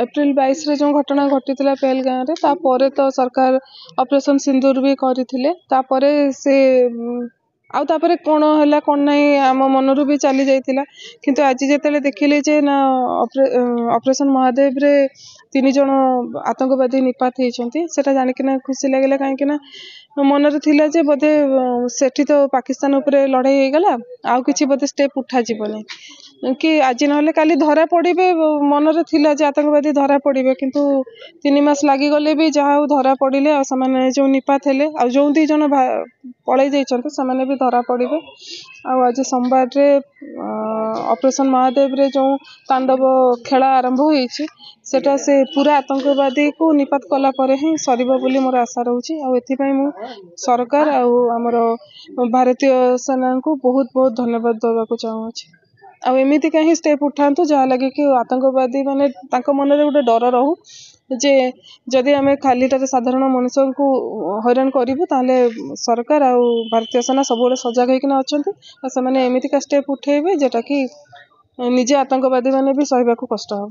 April 22 रे जो घटना घटी पहलगाम रे तापर तो सरकार ऑपरेशन सिंदूर भी करथिले तापर से आउ तापर कौन है कौन नहीं आम मनरू भी चली जाइतिला किंतु आज जेतेले देखिले जे ना ऑपरेशन महादेव रे 3 जन आतंकवादी निपात होती सेटा जानिकिना खुशी लगे कहीं मनरे थिला जे बोधे सेठी तो पाकिस्तान उपरे लड़ाई हो गला आउ किछि बोधे स्टेप उठा जीवनी कि आज ना काली धरा पड़े मनरे थिला जे आतंकवादी धरा पड़े किंतु 3 मास लागी गले भी जहाँ धरा पड़े से जो निपात हेले आ जो 2 जन पलि जाने भी धरा पड़े आज सोमवार रे ऑपरेशन महादेव रे जो तांडव खेला आरंभ होईछि सेटा से पूरा आतंकवादी को निपात कला परे ही सरीबो बोली मोर आशा रहउछि आ एथि पई मु सरकार आ हमर भारतीय सेना को बहुत बहुत धन्यवाद देबा को चाहू छी आ एमिति कहीं स्टेप उठांतु जहाँ लगे कि आतंकवादी माने तांको मन रे गोटे डर रहू जे जदि आमे खालीटारे साधारण मनुष्य को हैरान करिवु ताले सरकार आ भारतीय सेना सब सजग होइकिना अछंती आ से माने एमिति का स्टेप उठेबे जेटा कि निजे आतंकवादी माने भी सहबा को कष्ट हो।